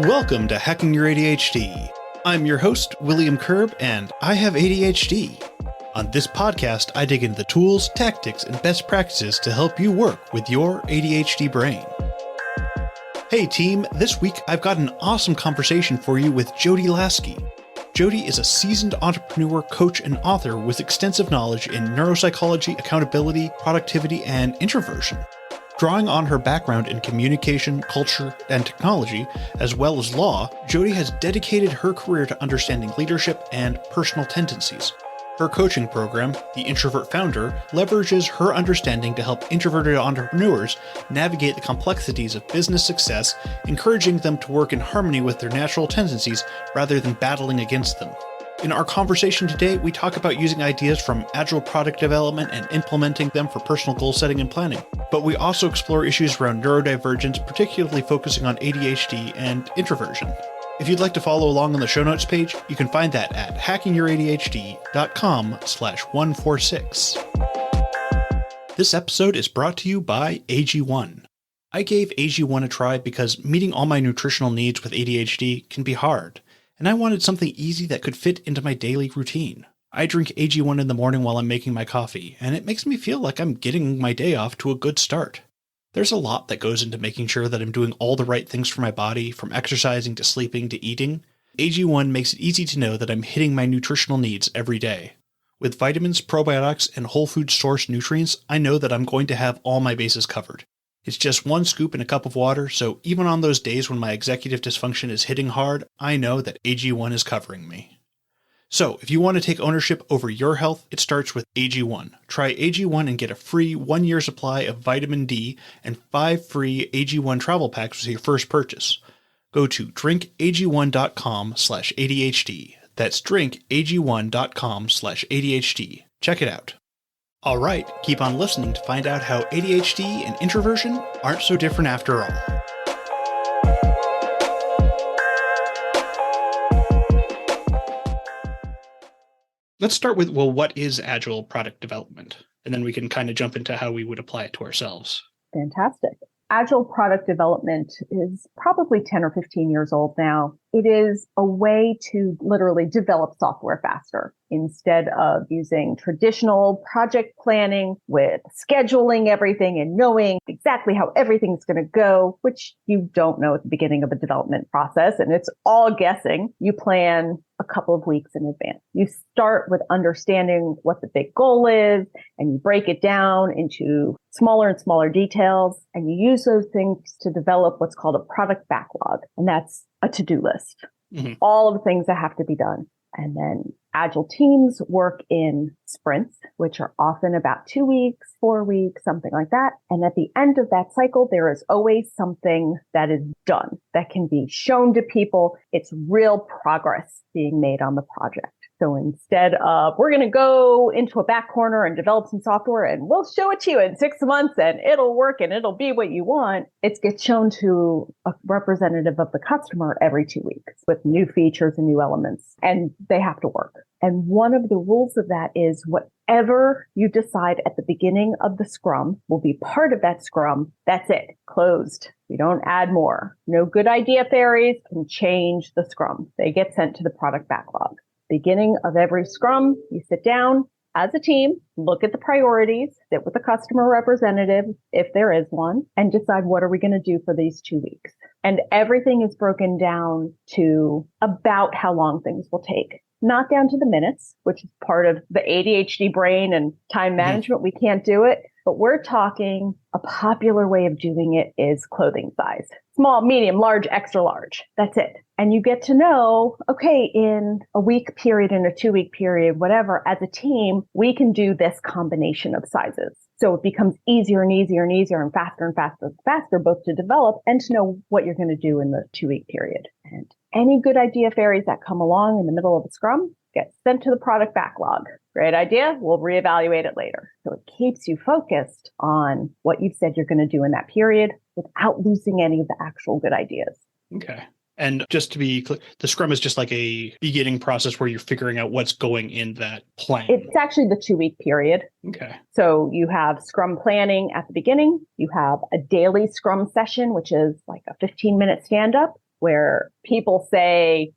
Welcome to Hacking Your ADHD. I'm your host, William Kerb, and I have ADHD. On this podcast, I dig into the tools, tactics, and best practices to help you work with your ADHD brain. Hey team, this week I've got an awesome conversation for you with Jodi Lasky. Jodi is a seasoned entrepreneur, coach, and author with extensive knowledge in neuropsychology, accountability, productivity, and introversion. Drawing on her background in communication, culture, and technology, as well as law, Jodi has dedicated her career to understanding leadership and personal tendencies. Her coaching program, the Introvert Founder, leverages her understanding to help introverted entrepreneurs navigate the complexities of business success, encouraging them to work in harmony with their natural tendencies rather than battling against them. In our conversation today, we talk about using ideas from Agile product development and implementing them for personal goal setting and planning. But we also explore issues around neurodivergence, particularly focusing on ADHD and introversion. If you'd like to follow along on the show notes page, you can find that at hackingyyouradhd.com/146. This episode is brought to you by AG1. I gave AG1 a try because meeting all my nutritional needs with ADHD can be hard, and I wanted something easy that could fit into my daily routine. I drink AG1 in the morning while I'm making my coffee, and it makes me feel like I'm getting my day off to a good start. There's a lot that goes into making sure that I'm doing all the right things for my body, from exercising to sleeping to eating. AG1 makes it easy to know that I'm hitting my nutritional needs every day. With vitamins, probiotics, and whole food source nutrients, I know that I'm going to have all my bases covered. It's just one scoop in a cup of water, so even on those days when my executive dysfunction is hitting hard, I know that AG1 is covering me. So, if you want to take ownership over your health, it starts with AG1. Try AG1 and get a free 1-year supply of vitamin D and 5 free AG1 travel packs with your first purchase. Go to drinkag1.com/ADHD. That's drinkag1.com/ADHD. Check it out. All right, keep on listening to find out how ADHD and introversion aren't so different after all. Let's start with, what is Agile product development? And then we can kind of jump into how we would apply it to ourselves. Fantastic. Agile product development is probably 10 or 15 years old now. It is a way to literally develop software faster instead of using traditional project planning with scheduling everything and knowing exactly how everything's going to go, which you don't know at the beginning of a development process. And it's all guessing. You plan a couple of weeks in advance. You start with understanding what the big goal is, and you break it down into smaller and smaller details. And you use those things to develop what's called a product backlog. And that's a to-do list. Mm-hmm. All of the things that have to be done. And then Agile teams work in sprints, which are often about 2 weeks, 4 weeks, something like that. And at the end of that cycle, there is always something that is done that can be shown to people. It's real progress being made on the project. So instead of, we're going to go into a back corner and develop some software and we'll show it to you in 6 months and it'll work and it'll be what you want, it gets shown to a representative of the customer every 2 weeks with new features and new elements, and they have to work. And one of the rules of that is whatever you decide at the beginning of the Scrum will be part of that Scrum. That's it. Closed. We don't add more. No good idea fairies can change the Scrum. They get sent to the product backlog. Beginning of every Scrum, you sit down as a team, look at the priorities, sit with the customer representative, if there is one, and decide what are we going to do for these 2 weeks. And everything is broken down to about how long things will take. Not down to the minutes, which is part of the ADHD brain and time management. We can't do it. But we're talking, a popular way of doing it is clothing size. Small, medium, large, extra large. That's it. And you get to know, okay, in a week period, in a 2-week period, whatever, as a team, we can do this combination of sizes. So it becomes easier and easier and easier and faster and faster and faster, both to develop and to know what you're going to do in the 2-week period. And any good idea fairies that come along in the middle of a Scrum get sent to the product backlog. Great idea. We'll reevaluate it later. So it keeps you focused on what you've said you're going to do in that period without losing any of the actual good ideas. Okay. And just to be clear, the Scrum is just like a beginning process where you're figuring out what's going in that plan. It's actually the 2-week period. Okay. So you have Scrum planning at the beginning. You have a daily Scrum session, which is like a 15-minute stand-up where people say,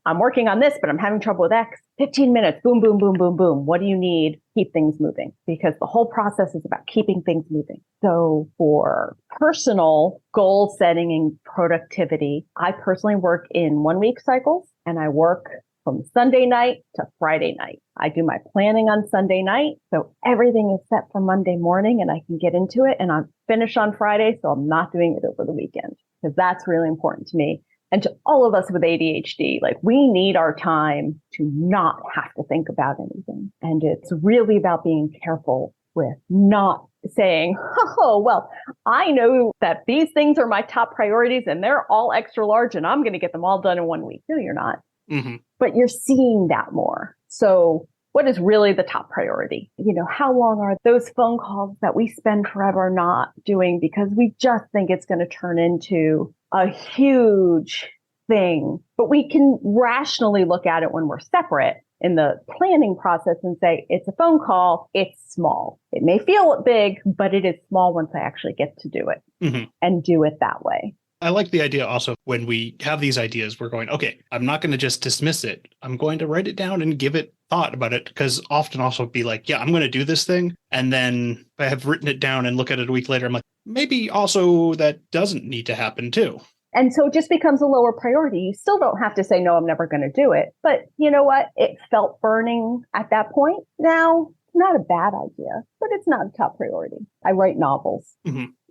I'm working on this, but I'm having trouble with X. 15 minutes, boom, boom, boom, boom, boom. What do you need? Keep things moving, because the whole process is about keeping things moving. So for personal goal setting and productivity, I personally work in 1 week cycles, and I work from Sunday night to Friday night. I do my planning on Sunday night, so everything is set for Monday morning and I can get into it, and I'm finished on Friday, so I'm not doing it over the weekend, because that's really important to me. And to all of us with ADHD, we need our time to not have to think about anything. And it's really about being careful with not saying, oh, well, I know that these things are my top priorities and they're all extra large and I'm going to get them all done in 1 week. No, you're not. Mm-hmm. But you're seeing that more. So what is really the top priority? How long are those phone calls that we spend forever not doing because we just think it's going to turn into a huge thing? But we can rationally look at it when we're separate in the planning process and say, it's a phone call, it's small. It may feel big, but it is small once I actually get to do it and do it that way. I like the idea also when we have these ideas, we're going, okay, I'm not going to just dismiss it. I'm going to write it down and give it thought about it, because often also be like, yeah, I'm going to do this thing. And then I have written it down and look at it a week later. I'm like, maybe also that doesn't need to happen too. And so it just becomes a lower priority. You still don't have to say, no, I'm never going to do it. But you know what? It felt burning at that point. Now, it's not a bad idea, but it's not a top priority. I write novels.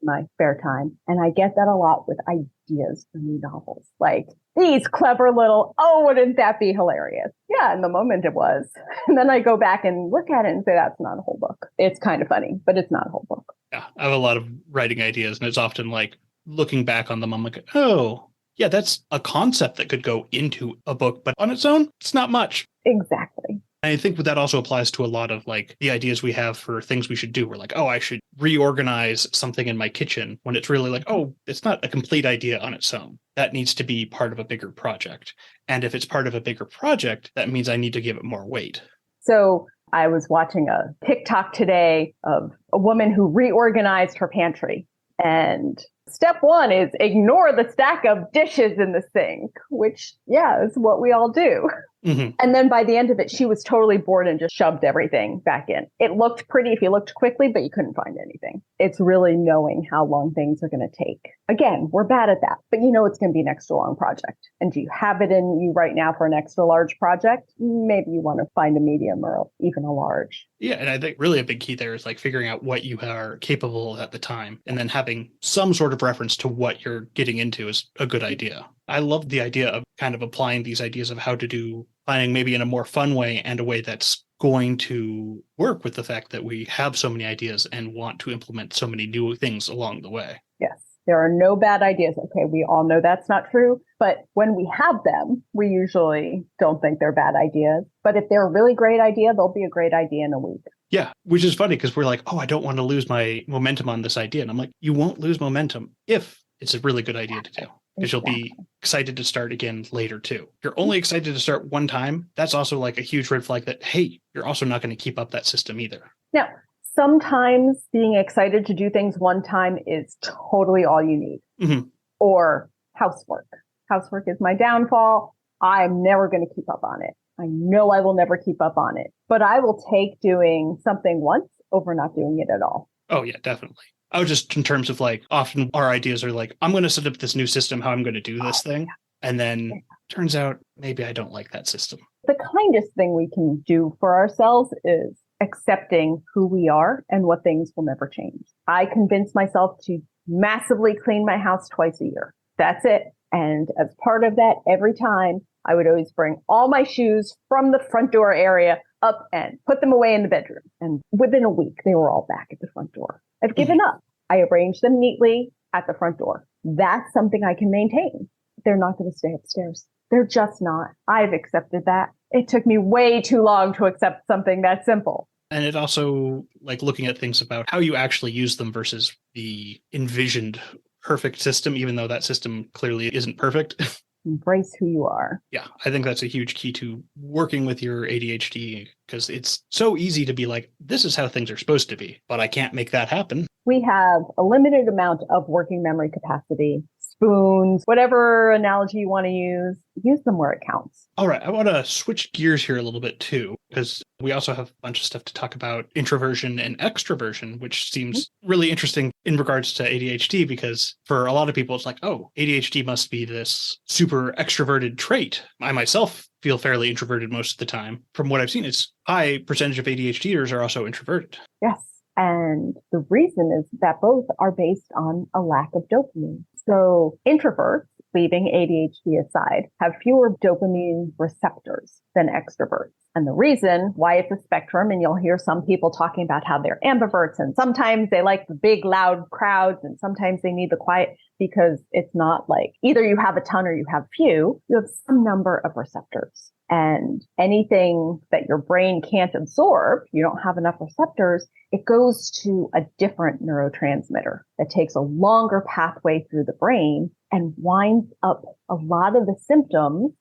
My spare time. And I get that a lot with ideas for new novels. Like these clever little, oh, wouldn't that be hilarious? Yeah, in the moment it was. And then I go back and look at it and say, that's not a whole book. It's kind of funny, but it's not a whole book. Yeah, I have a lot of writing ideas, and it's often like looking back on them, I'm like, oh, yeah, that's a concept that could go into a book, but on its own, it's not much. Exactly. I think that also applies to a lot of the ideas we have for things we should do. We're like, oh, I should reorganize something in my kitchen, when it's really like, oh, it's not a complete idea on its own. That needs to be part of a bigger project. And if it's part of a bigger project, that means I need to give it more weight. So I was watching a TikTok today of a woman who reorganized her pantry. And step one is ignore the stack of dishes in the sink, which, yeah, is what we all do. And then by the end of it, she was totally bored and just shoved everything back in. It looked pretty if you looked quickly, but you couldn't find anything. It's really knowing how long things are going to take. Again, we're bad at that, but it's going to be an extra long project. And do you have it in you right now for an extra large project? Maybe you want to find a medium or even a large. Yeah, and I think really a big key there is figuring out what you are capable of at the time, and then having some sort of reference to what you're getting into is a good idea. I love the idea of kind of applying these ideas of how to do planning maybe in a more fun way, and a way that's going to work with the fact that we have so many ideas and want to implement so many new things along the way. Yes, there are no bad ideas. Okay, we all know that's not true. But when we have them, we usually don't think they're bad ideas. But if they're a really great idea, they'll be a great idea in a week. Yeah, which is funny because we're like, oh, I don't want to lose my momentum on this idea. And I'm like, you won't lose momentum if it's a really good idea to do. Because you'll be excited to start again later too. If you're only excited to start one time, that's also a huge red flag that, hey, you're also not going to keep up that system either. Now, sometimes being excited to do things one time is totally all you need. Or housework. Housework is my downfall. I'm never going to keep up on it. I know I will never keep up on it, but I will take doing something once over not doing it at all. Oh, yeah, definitely. I was just in terms of often our ideas are I'm going to set up this new system, how I'm going to do this thing. Yeah. And then turns out maybe I don't like that system. The kindest thing we can do for ourselves is accepting who we are and what things will never change. I convince myself to massively clean my house twice a year. That's it. And as part of that, every time I would always bring all my shoes from the front door area up and put them away in the bedroom. And within a week, they were all back at the front door. I've given up. I arranged them neatly at the front door. That's something I can maintain. They're not going to stay upstairs. They're just not. I've accepted that. It took me way too long to accept something that simple. And it also looking at things about how you actually use them versus the envisioned perfect system, even though that system clearly isn't perfect. Embrace who you are. Yeah, I think that's a huge key to working with your ADHD, because it's so easy to be like, this is how things are supposed to be, but I can't make that happen. We have a limited amount of working memory capacity spoons, whatever analogy you want to use them where it counts. All right. I want to switch gears here a little bit too, because we also have a bunch of stuff to talk about introversion and extroversion, which seems really interesting in regards to ADHD, because for a lot of people, it's like, oh, ADHD must be this super extroverted trait. I myself feel fairly introverted most of the time. From what I've seen, it's high percentage of ADHDers are also introverted. Yes. And the reason is that both are based on a lack of dopamine. So introverts, leaving ADHD aside, have fewer dopamine receptors than extroverts. And the reason why it's a spectrum, and you'll hear some people talking about how they're ambiverts, and sometimes they like the big, loud crowds, and sometimes they need the quiet, because it's not like either you have a ton or you have few, you have some number of receptors. And anything that your brain can't absorb, you don't have enough receptors, it goes to a different neurotransmitter that takes a longer pathway through the brain and winds up a lot of the symptoms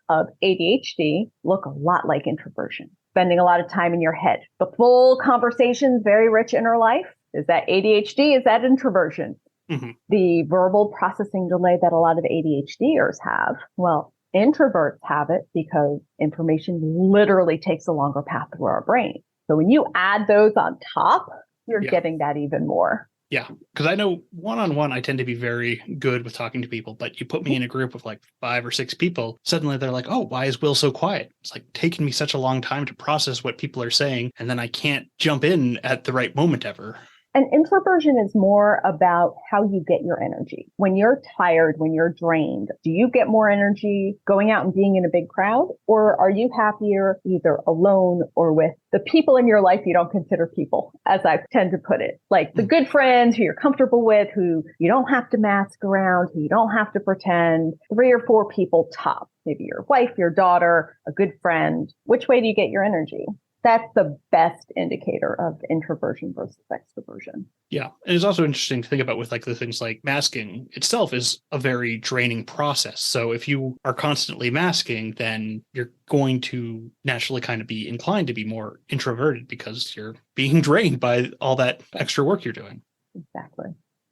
of ADHD look a lot like introversion. Spending a lot of time in your head. The full conversations, very rich inner life. Is that ADHD? Is that introversion? Mm-hmm. The verbal processing delay that a lot of ADHDers have, well, introverts have it because information literally takes a longer path through our brain. So when you add those on top, you're getting that even more. Yeah, because I know one-on-one, I tend to be very good with talking to people, but you put me in a group of like 5 or 6 people, suddenly they're like, oh, why is Will so quiet? It's like taking me such a long time to process what people are saying, and then I can't jump in at the right moment ever. And introversion is more about how you get your energy. When you're tired, when you're drained, do you get more energy going out and being in a big crowd? Or are you happier either alone or with the people in your life you don't consider people, as I tend to put it? Like the good friends who you're comfortable with, who you don't have to mask around, who you don't have to pretend. 3 or 4 people top. Maybe your wife, your daughter, a good friend. Which way do you get your energy? That's the best indicator of introversion versus extroversion. Yeah. And it's also interesting to think about with like the things like masking itself is a very draining process. So if you are constantly masking, then you're going to naturally kind of be inclined to be more introverted because you're being drained by all that extra work you're doing. Exactly.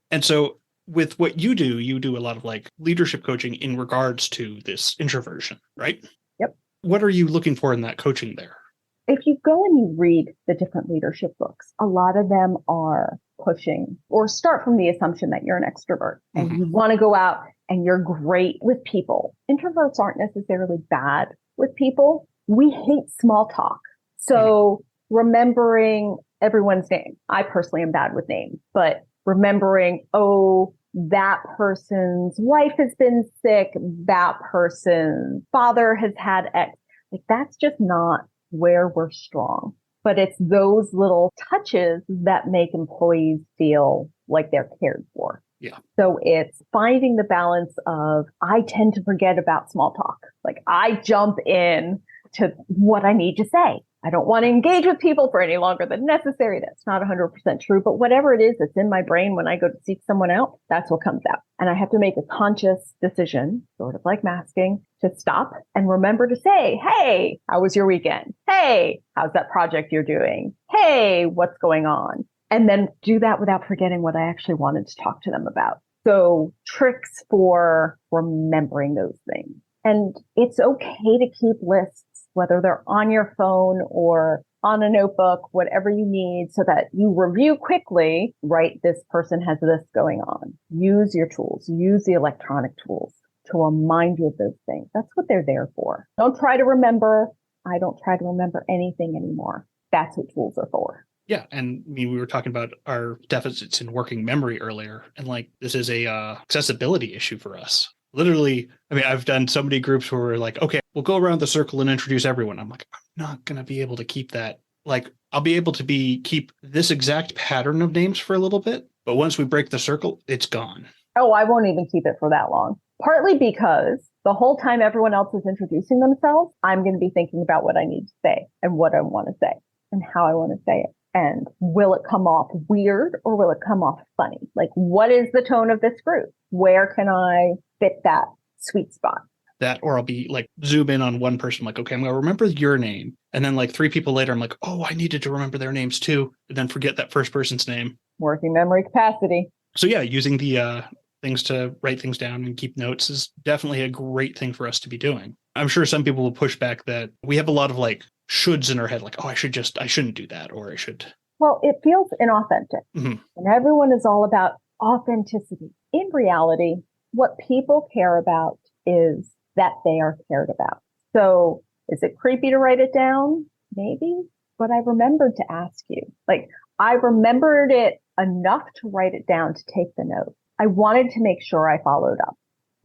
And so with what you do a lot of like leadership coaching in regards to this introversion, right? Yep. What are you looking for in that coaching there? If you go and you read the different leadership books, a lot of them are pushing or start from the assumption that you're an extrovert and you want to go out and you're great with people. Introverts aren't necessarily bad with people. We hate small talk. So remembering everyone's name. I personally am bad with names, but remembering, oh, that person's wife has been sick. That person's father has had X. Like that's just not where we're strong, but it's those little touches that make employees feel like they're cared for. Yeah. So it's finding the balance of, I tend to forget about small talk. Like I jump in to what I need to say. I don't want to engage with people for any longer than necessary. That's not 100% true, but whatever it is that's in my brain when I go to seek someone out, that's what comes out. And I have to make a conscious decision, sort of like masking, to stop and remember to say, hey, how was your weekend? Hey, how's that project you're doing? Hey, what's going on? And then do that without forgetting what I actually wanted to talk to them about. So tricks for remembering those things. And it's okay to keep lists, whether they're on your phone or on a notebook, whatever you need, so that you review quickly, right? This person has this going on. Use your tools, use the electronic tools to remind you of those things. That's what they're there for. Don't try to remember. I don't try to remember anything anymore. That's what tools are for. Yeah. And I mean, we were talking about our deficits in working memory earlier, and like this is a accessibility issue for us. Literally, I mean, I've done so many groups where we're like, okay, we'll go around the circle and introduce everyone. I'm like, I'm not going to be able to keep that. Like, I'll be able to keep this exact pattern of names for a little bit, but once we break the circle, it's gone. Oh, I won't even keep it for that long. Partly because the whole time everyone else is introducing themselves, I'm going to be thinking about what I need to say and what I want to say and how I want to say it. And will it come off weird or will it come off funny? Like, what is the tone of this group? Where can I fit that sweet spot? That, or I'll be like, zoom in on one person, like, okay, I'm going to remember your name. And then like 3 people later, I'm like, oh, I needed to remember their names too. And then forget that first person's name. Working memory capacity. So yeah, using the things to write things down and keep notes is definitely a great thing for us to be doing. I'm sure some people will push back that we have a lot of like shoulds in our head, like, oh, I shouldn't do that, or I should. Well, it feels inauthentic. Mm-hmm. And everyone is all about authenticity. In reality, what people care about is that they are cared about. So is it creepy to write it down? Maybe. But I remembered to ask you. Like, I remembered it enough to write it down to take the note. I wanted to make sure I followed up.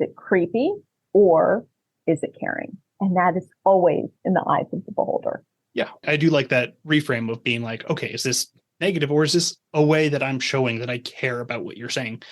Is it creepy or is it caring? And that is always in the eyes of the beholder. Yeah, I do like that reframe of being like, okay, is this negative or is this a way that I'm showing that I care about what you're saying?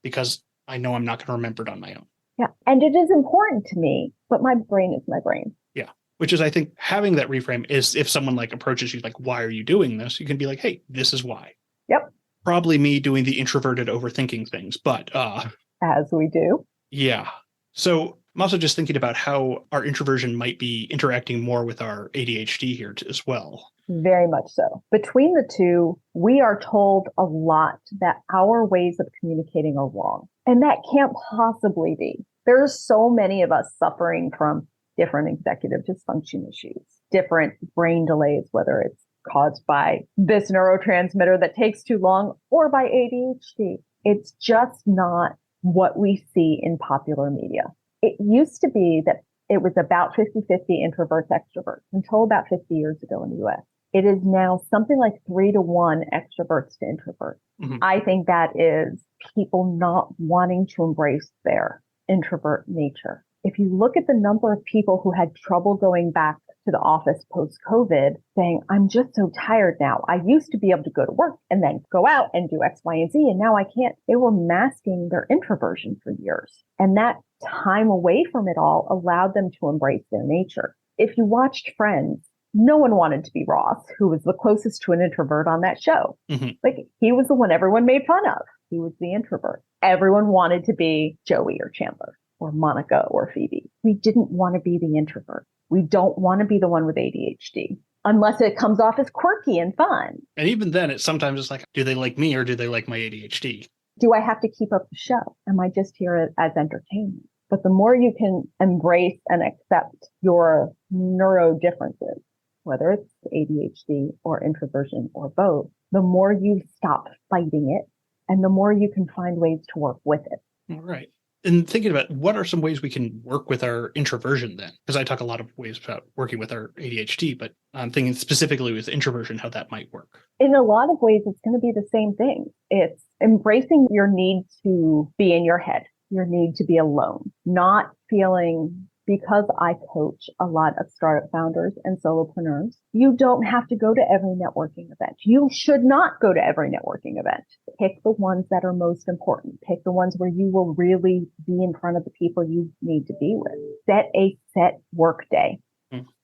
Because I know I'm not going to remember it on my own. Yeah. And it is important to me, but my brain is my brain. Yeah. Which is, I think, having that reframe is if someone like approaches you like, why are you doing this? You can be like, hey, this is why. Yep. Probably me doing the introverted overthinking things, but as we do. Yeah. So I'm also just thinking about how our introversion might be interacting more with our ADHD here as well. Very much so. Between the two, we are told a lot that our ways of communicating are wrong. And that can't possibly be. There's so many of us suffering from different executive dysfunction issues, different brain delays, whether it's caused by this neurotransmitter that takes too long or by ADHD. It's just not what we see in popular media. It used to be that it was about 50-50 introverts, extroverts until about 50 years ago in the US. It is now something like 3-to-1 extroverts to introverts. Mm-hmm. I think that is people not wanting to embrace their introvert nature. If you look at the number of people who had trouble going back to the office post-COVID saying, I'm just so tired now. I used to be able to go to work and then go out and do X, Y, and Z, and now I can't. They were masking their introversion for years. And that time away from it all allowed them to embrace their nature. If you watched Friends, no one wanted to be Ross, who was the closest to an introvert on that show. Mm-hmm. Like, he was the one everyone made fun of. He was the introvert. Everyone wanted to be Joey or Chandler or Monica or Phoebe. We didn't want to be the introvert. We don't want to be the one with ADHD unless it comes off as quirky and fun. And even then, sometimes it's like, do they like me or do they like my ADHD? Do I have to keep up the show? Am I just here as entertainment? But the more you can embrace and accept your neuro differences, whether it's ADHD or introversion or both, the more you stop fighting it and the more you can find ways to work with it. All right. And thinking about what are some ways we can work with our introversion then? Because I talk a lot of ways about working with our ADHD, but I'm thinking specifically with introversion, how that might work. In a lot of ways, it's going to be the same thing. It's embracing your need to be in your head, your need to be alone, not feeling, because I coach a lot of startup founders and solopreneurs, you don't have to go to every networking event. You should not go to every networking event. Pick the ones that are most important. Pick the ones where you will really be in front of the people you need to be with. Set a set work day.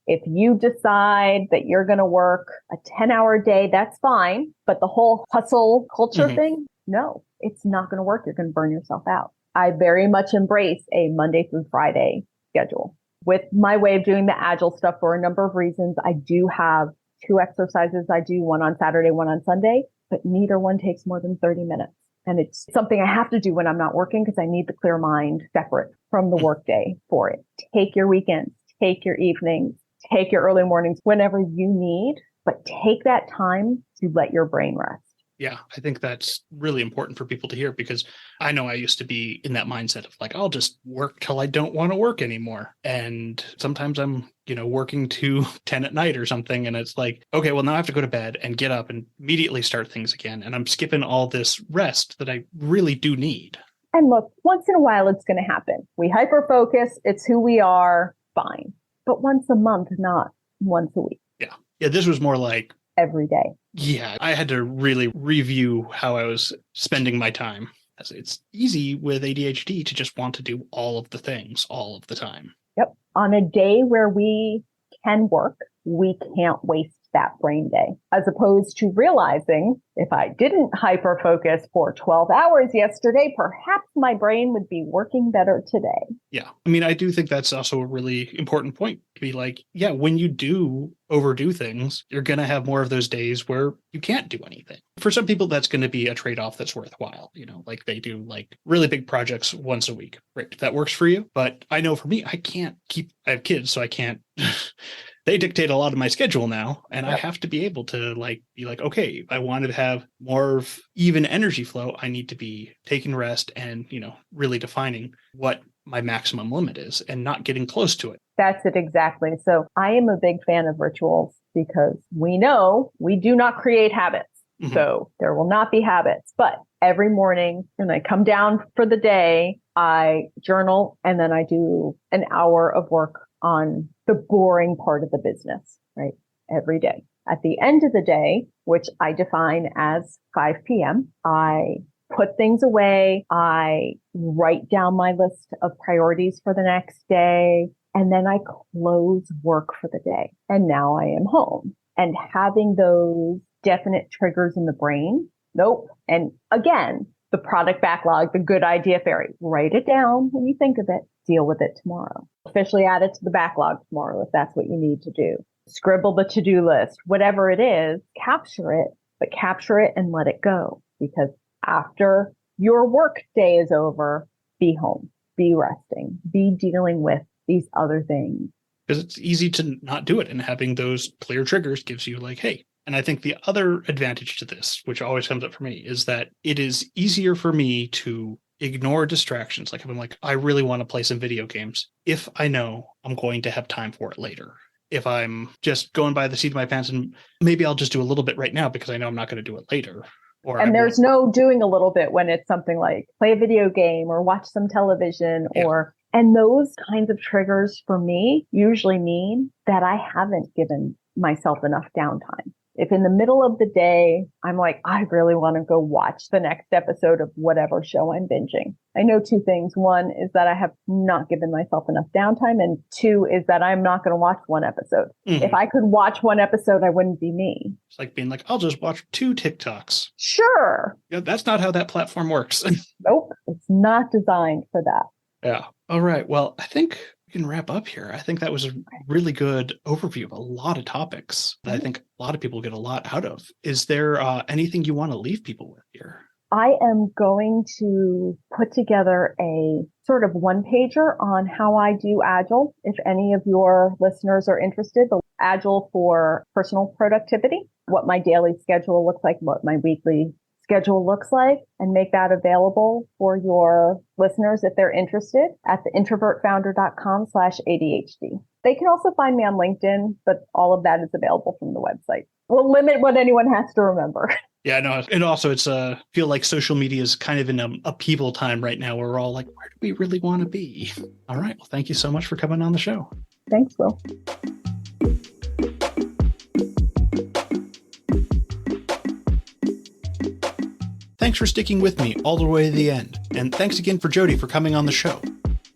If you decide that you're going to work a 10-hour day, that's fine. But the whole hustle culture thing, no, it's not going to work. You're going to burn yourself out. I very much embrace a Monday through Friday schedule. With my way of doing the Agile stuff for a number of reasons, I do have 2 exercises I do, one on Saturday, one on Sunday, but neither one takes more than 30 minutes. And it's something I have to do when I'm not working because I need the clear mind separate from the workday for it. Take your weekends, take your evenings, take your early mornings, whenever you need, but take that time to let your brain rest. Yeah, I think that's really important for people to hear because I know I used to be in that mindset of like, I'll just work till I don't want to work anymore. And sometimes I'm, working to 10 at night or something. And it's like, okay, well, now I have to go to bed and get up and immediately start things again. And I'm skipping all this rest that I really do need. And look, once in a while, it's going to happen. We hyper-focus. It's who we are. Fine. But once a month, not once a week. Yeah. Yeah. This was more like every day. Yeah, I had to really review how I was spending my time. It's easy with ADHD to just want to do all of the things all of the time. Yep. On a day where we can work, we can't waste that brain day, as opposed to realizing if I didn't hyper focus for 12 hours yesterday, perhaps my brain would be working better today. Yeah. I mean, I do think that's also a really important point to be like, yeah, when you do overdo things, you're going to have more of those days where you can't do anything. For some people, that's going to be a trade-off that's worthwhile. Like they do like really big projects once a week. Right. If that works for you. But I know for me, I have kids, so I can't. They dictate a lot of my schedule now, and I have to be able to be like, okay, if I wanted to have more of even energy flow, I need to be taking rest and, really defining what my maximum limit is and not getting close to it. That's it exactly. So I am a big fan of rituals because we know we do not create habits. Mm-hmm. So there will not be habits, but every morning when I come down for the day, I journal and then I do an hour of work on the boring part of the business, right? Every day. At the end of the day, which I define as 5 p.m., I put things away. I write down my list of priorities for the next day, and then I close work for the day. And now I am home. And having those definite triggers in the brain, nope. And again, the product backlog, the good idea fairy, write it down when you think of it, deal with it tomorrow. Officially add it to the backlog tomorrow if that's what you need to do. Scribble the to-do list, whatever it is, capture it, but capture it and let it go. Because after your work day is over, be home, be resting, be dealing with these other things. Because it's easy to not do it, and having those clear triggers gives you like, hey. And I think the other advantage to this, which always comes up for me, is that it is easier for me to ignore distractions. Like if I'm like, I really want to play some video games, if I know I'm going to have time for it later. If I'm just going by the seat of my pants and maybe I'll just do a little bit right now because I know I'm not going to do it later. And there's no doing a little bit when it's something like play a video game or watch some television and those kinds of triggers for me usually mean that I haven't given myself enough downtime. If in the middle of the day, I'm like, I really want to go watch the next episode of whatever show I'm binging. I know two things. One is that I have not given myself enough downtime. And two is that I'm not going to watch one episode. Mm-hmm. If I could watch one episode, I wouldn't be me. It's like being like, I'll just watch 2 TikToks. Sure. Yeah, that's not how that platform works. Nope. It's not designed for that. Yeah. All right. Well, I think we can wrap up here. I think that was a really good overview of a lot of topics that I think a lot of people get a lot out of. Is there anything you want to leave people with here? I am going to put together a sort of one-pager on how I do Agile. If any of your listeners are interested, the Agile for personal productivity, what my daily schedule looks like, what my weekly schedule looks like, and make that available for your listeners if they're interested at the introvertfounder.com/ADHD. They can also find me on LinkedIn, but all of that is available from the website. We'll limit what anyone has to remember. Yeah, no, and also it's feel like social media is kind of in a upheaval time right now where we're all like, where do we really want to be? All right. Well, thank you so much for coming on the show. Thanks, Will. Thanks for sticking with me all the way to the end. And thanks again for Jodi for coming on the show.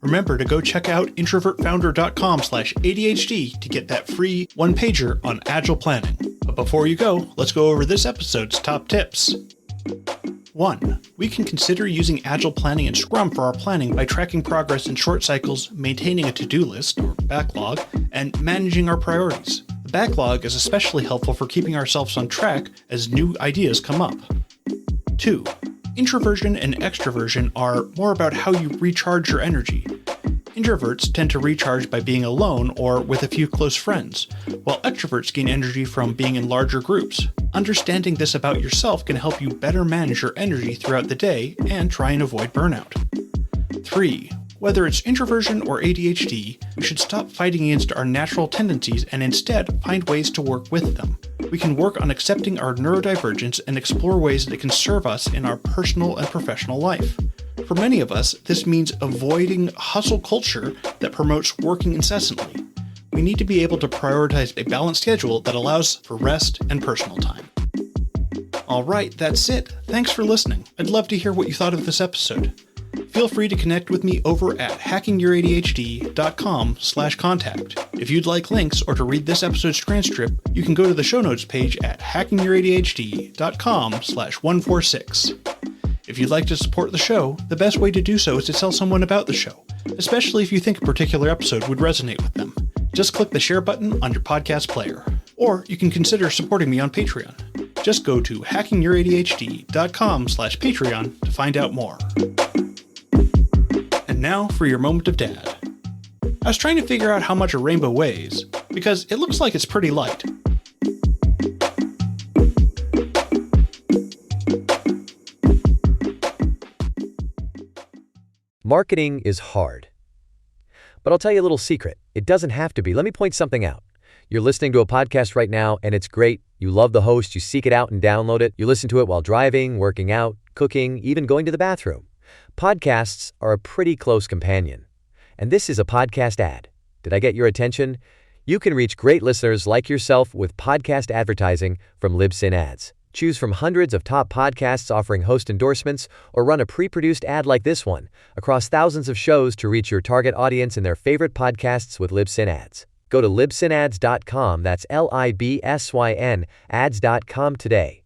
Remember to go check out introvertfounder.com/ADHD to get that free one-pager on Agile planning. But before you go, let's go over this episode's top tips. 1. We can consider using Agile Planning and Scrum for our planning by tracking progress in short cycles, maintaining a to-do list or backlog, and managing our priorities. The backlog is especially helpful for keeping ourselves on track as new ideas come up. 2. Introversion and extroversion are more about how you recharge your energy. Introverts tend to recharge by being alone or with a few close friends, while extroverts gain energy from being in larger groups. Understanding this about yourself can help you better manage your energy throughout the day and try and avoid burnout. 3. Whether it's introversion or ADHD, we should stop fighting against our natural tendencies and instead find ways to work with them. We can work on accepting our neurodivergence and explore ways that can serve us in our personal and professional life. For many of us, this means avoiding hustle culture that promotes working incessantly. We need to be able to prioritize a balanced schedule that allows for rest and personal time. All right, that's it. Thanks for listening. I'd love to hear what you thought of this episode. feel free to connect with me over at hackingyyouradhd.com/contact. If you'd like links or to read this episode's transcript, you can go to the show notes page at hackingyyouradhd.com/146. If you'd like to support the show, the best way to do so is to tell someone about the show, especially if you think a particular episode would resonate with them. Just click the share button on your podcast player. Or you can consider supporting me on Patreon. Just go to hackingyyouradhd.com/Patreon to find out more. And now for your moment of dad. I was trying to figure out how much a rainbow weighs, because it looks like it's pretty light. Marketing is hard. But I'll tell you a little secret. It doesn't have to be. Let me point something out. You're listening to a podcast right now, and it's great. You love the host. You seek it out and download it. You listen to it while driving, working out, cooking, even going to the bathroom. Podcasts are a pretty close companion. And this is a podcast ad. Did I get your attention? You can reach great listeners like yourself with podcast advertising from Libsyn Ads. Choose from hundreds of top podcasts offering host endorsements, or run a pre-produced ad like this one across thousands of shows to reach your target audience in their favorite podcasts with Libsyn Ads. Go to libsynads.com, that's LIBSYN, ads.com today.